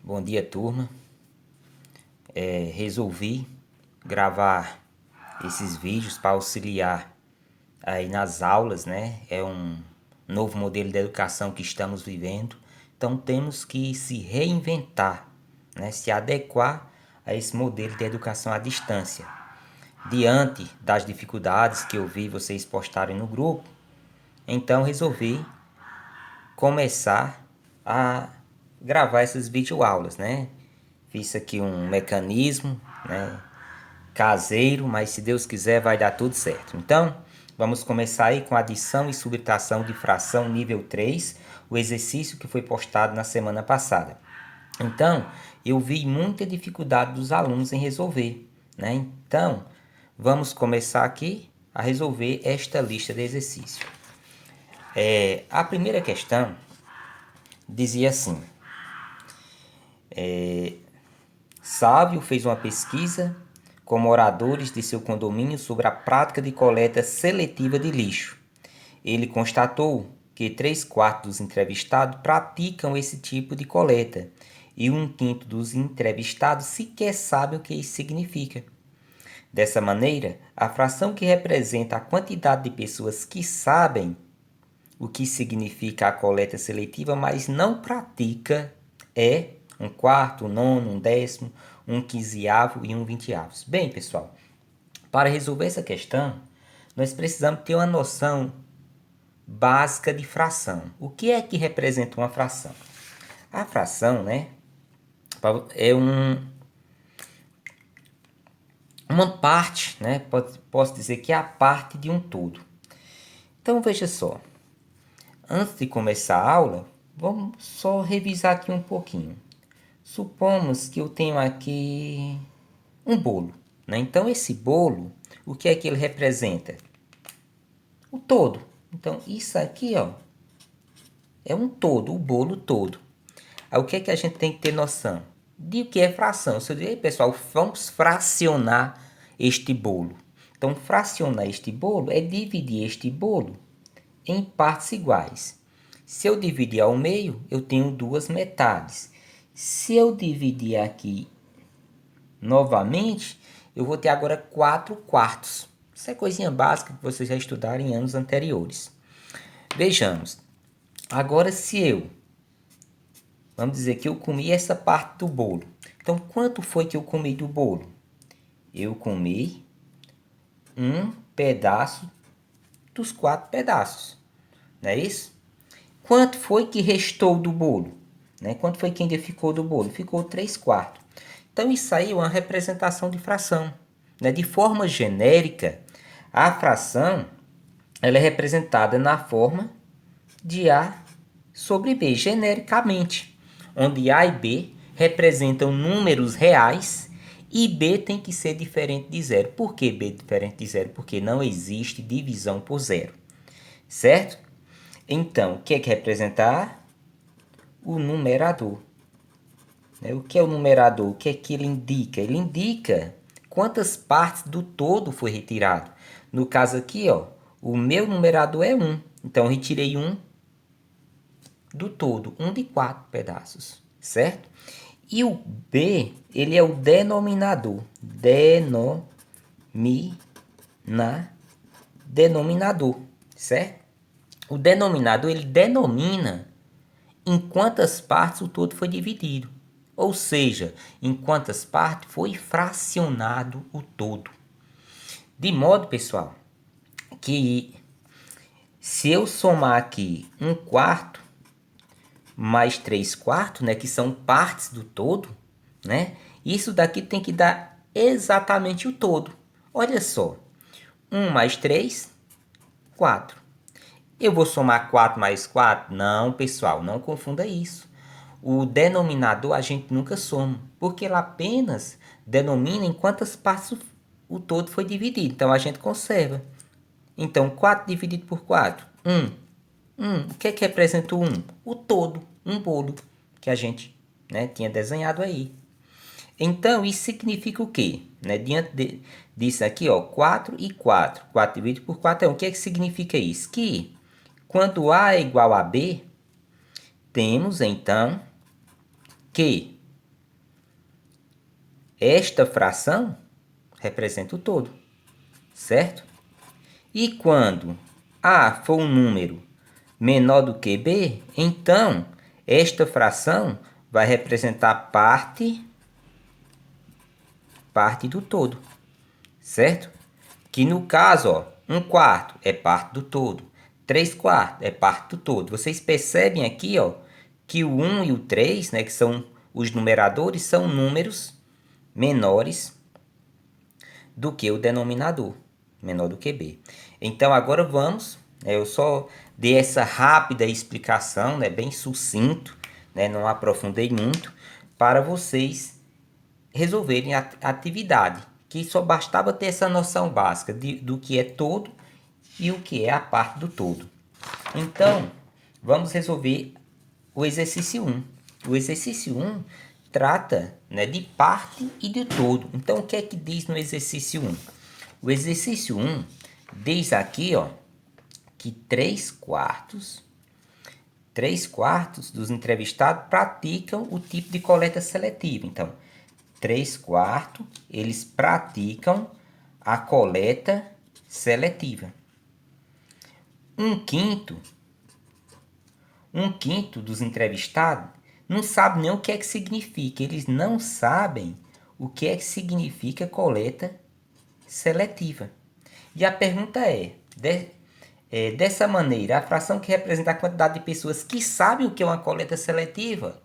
Bom dia, turma. Resolvi gravar esses vídeos para auxiliar aí nas aulas, né? É um novo modelo de educação que estamos vivendo. Então temos que se reinventar, né? Se adequar a esse modelo de educação à distância. Diante das dificuldades que eu vi vocês postarem no grupo, então resolvi começar a gravar essas videoaulas, né? Fiz aqui um mecanismo, né, caseiro, mas se Deus quiser vai dar tudo certo. Então, vamos começar aí com adição e subtração de fração nível 3, o exercício que foi postado na semana passada. Então, eu vi muita dificuldade dos alunos em resolver, né? Então, vamos começar aqui a resolver esta lista de exercícios. A primeira questão dizia assim: Sávio fez uma pesquisa com moradores de seu condomínio sobre a prática de coleta seletiva de lixo. Ele constatou que 3/4 dos entrevistados praticam esse tipo de coleta e 1/5 dos entrevistados sequer sabem o que isso significa. Dessa maneira, a fração que representa a quantidade de pessoas que sabem o que significa a coleta seletiva, mas não pratica, é 1/4, 1/9, 1/10, 1/15 e 1/20. Bem, pessoal, para resolver essa questão, nós precisamos ter uma noção básica de fração. O que é que representa uma fração? A fração, né, é uma parte, né, posso dizer que é a parte de um todo. Então, veja só. Antes de começar a aula, vamos só revisar aqui um pouquinho. Supomos que eu tenho aqui um bolo, né? Então, esse bolo, o que é que ele representa? O todo. Então, isso aqui, ó, é um todo, o bolo todo. Aí, o que é que a gente tem que ter noção? De o que é fração. Se eu dizer, pessoal, vamos fracionar este bolo. Então, fracionar este bolo é dividir este bolo em partes iguais. Se eu dividir ao meio, eu tenho 2 metades. Se eu dividir aqui novamente, eu vou ter agora 4/4. Isso é coisinha básica que vocês já estudaram em anos anteriores. Vejamos. Agora, vamos dizer que eu comi essa parte do bolo. Então, quanto foi que eu comi do bolo? Eu comi um pedaço dos 4 pedaços. Não é isso? Quanto foi que restou do bolo? Né? Quanto foi que ainda ficou do bolo? Ficou 3/4. Então, isso aí é uma representação de fração. Né? De forma genérica, a fração ela é representada na forma de A sobre B, genericamente, onde A e B representam números reais e B tem que ser diferente de zero. Por que B é diferente de zero? Porque não existe divisão por zero, certo? Então, o que é que representar? O numerador. O que é o numerador? O que é que ele indica? Ele indica quantas partes do todo foi retirado. No caso aqui, ó, o meu numerador é 1. Então, eu retirei 1 do todo, 1 de 4 pedaços, certo? E o B, ele é o denominador. Denominador, certo? O denominador, ele denomina em quantas partes o todo foi dividido. Ou seja, em quantas partes foi fracionado o todo. De modo, pessoal, que se eu somar aqui 1/4 mais 3/4, né, que são partes do todo, né, isso daqui tem que dar exatamente o todo. Olha só, 1 mais 3, 4. Eu vou somar 4 mais 4? Não, pessoal, não confunda isso. O denominador a gente nunca soma, porque ele apenas denomina em quantas partes o todo foi dividido. Então, a gente conserva. Então, 4 dividido por 4, 1. O que é que representa o 1? O todo, um bolo, que a gente, né, tinha desenhado aí. Então, isso significa o quê? Né? Diante disso aqui, ó, 4 e 4. 4 dividido por 4 é 1. O que é que significa isso? Que quando A é igual a B, temos, então, que esta fração representa o todo, certo? E quando A for um número menor do que B, então esta fração vai representar parte do todo, certo? Que no caso, ó, 1/4 é parte do todo, 3/4 é parte do todo. Vocês percebem aqui, ó, que o 1 e o 3, né, que são os numeradores, são números menores do que o denominador, menor do que B. Então agora vamos, eu só dei essa rápida explicação, né, bem sucinto, né, não aprofundei muito, para vocês resolverem a atividade, que só bastava ter essa noção básica do que é todo e o que é a parte do todo. Então, vamos resolver o exercício 1. O exercício 1 trata, né, de parte e de todo. Então, o que é que diz no exercício 1? O exercício 1 diz aqui, ó, que 3/4 dos entrevistados praticam o tipo de coleta seletiva. Então, 3/4 eles praticam a coleta seletiva. 1/5 dos entrevistados não sabe nem o que é que significa. Eles não sabem o que é que significa coleta seletiva. E a pergunta dessa maneira, a fração que representa a quantidade de pessoas que sabem o que é uma coleta seletiva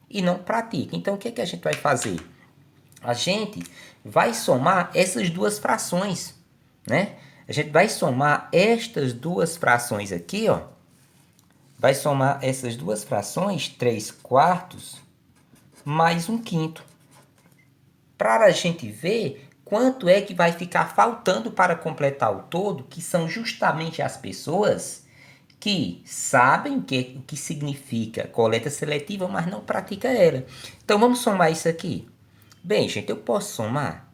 e não pratica. Então, o que é que a gente vai fazer? A gente vai somar essas duas frações, né? A gente vai somar estas duas frações aqui, ó. Vai somar essas duas frações, 3/4 mais 1/5. Para a gente ver quanto é que vai ficar faltando para completar o todo, que são justamente as pessoas que sabem o que significa coleta seletiva, mas não pratica ela. Então vamos somar isso aqui. Bem, gente, eu posso somar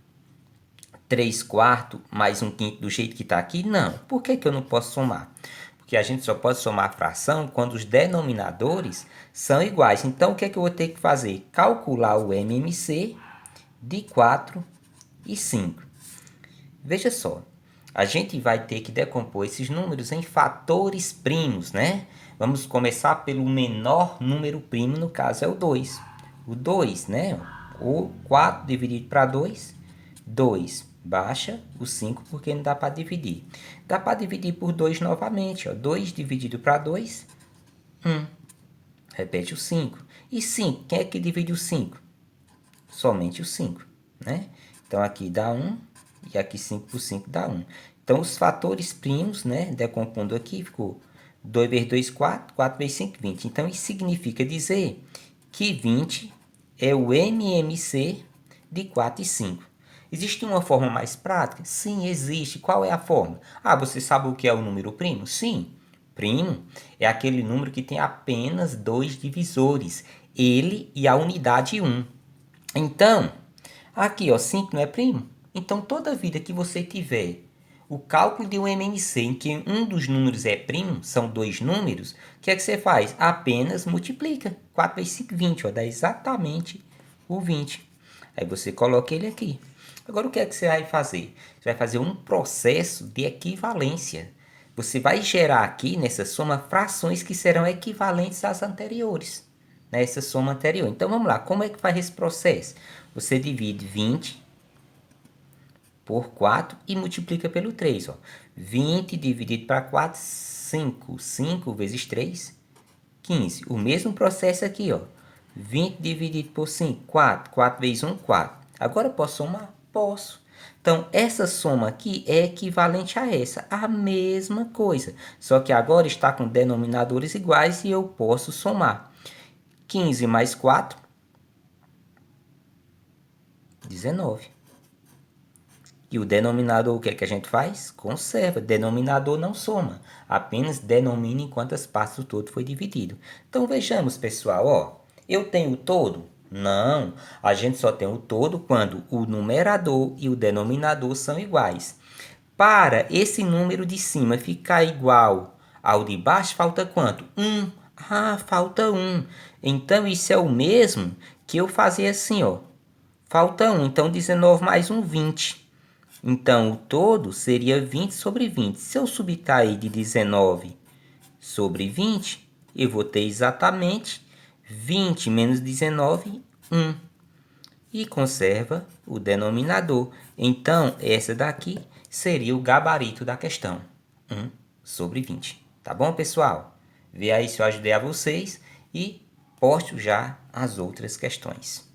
3/4 mais 1/5 do jeito que está aqui? Não. Por que eu não posso somar? Porque a gente só pode somar a fração quando os denominadores são iguais. Então, o que é que eu vou ter que fazer? Calcular o MMC de 4 e 5. Veja só, a gente vai ter que decompor esses números em fatores primos, né? Vamos começar pelo menor número primo, no caso é o 2. O 2, né? O 4 dividido para 2, 2 baixa o 5 porque não dá para dividir. Dá para dividir por 2 novamente, ó. 2 dividido para 2, 1. Repete o 5. E 5, quem é que divide o 5? Somente o 5, né? Então aqui dá 1 e aqui 5 por 5 dá 1. Então os fatores primos, né, decompondo aqui, ficou 2 vezes 2, 4, 4 vezes 5, 20. Então isso significa dizer que 20 é o MMC de 4 e 5. Existe uma forma mais prática? Sim, existe. Qual é a forma? Ah, você sabe o que é o número primo? Sim. Primo é aquele número que tem apenas dois divisores, ele e a unidade 1. Então, aqui, ó, 5 não é primo? Então, toda vida que você tiver o cálculo de um MMC em que um dos números é primo, são dois números, o que é que você faz? Apenas multiplica. 4 vezes 5, 20, ó, dá exatamente o 20. Aí você coloca ele aqui. Agora, o que é que você vai fazer? Você vai fazer um processo de equivalência. Você vai gerar aqui, nessa soma, frações que serão equivalentes às anteriores. Nessa soma anterior. Então, vamos lá. Como é que faz esse processo? Você divide 20 por 4 e multiplica pelo 3. Ó. 20 dividido para 4, 5. 5 vezes 3, 15. O mesmo processo aqui, ó. 20 dividido por 5, 4. 4 vezes 1, 4. Agora eu posso somar? Posso. Então, essa soma aqui é equivalente a essa, a mesma coisa. Só que agora está com denominadores iguais e eu posso somar. 15 mais 4, 19. E o denominador, o que é que a gente faz? Conserva. Denominador não soma. Apenas denomina em quantas partes o todo foi dividido. Então, vejamos, pessoal. Ó, eu tenho o todo? Não. A gente só tem o todo quando o numerador e o denominador são iguais. Para esse número de cima ficar igual ao de baixo, falta quanto? 1. Ah, falta 1. Então, isso é o mesmo que eu fazer assim, ó. Falta 1, então 19 mais 1, 20. Então, o todo seria 20 sobre 20. Se eu subtrair de 19 sobre 20, eu vou ter exatamente 20 menos 19, 1. E conserva o denominador. Então, essa daqui seria o gabarito da questão. 1 sobre 20. Tá bom, pessoal? Vê aí se eu ajudei a vocês e posto já as outras questões.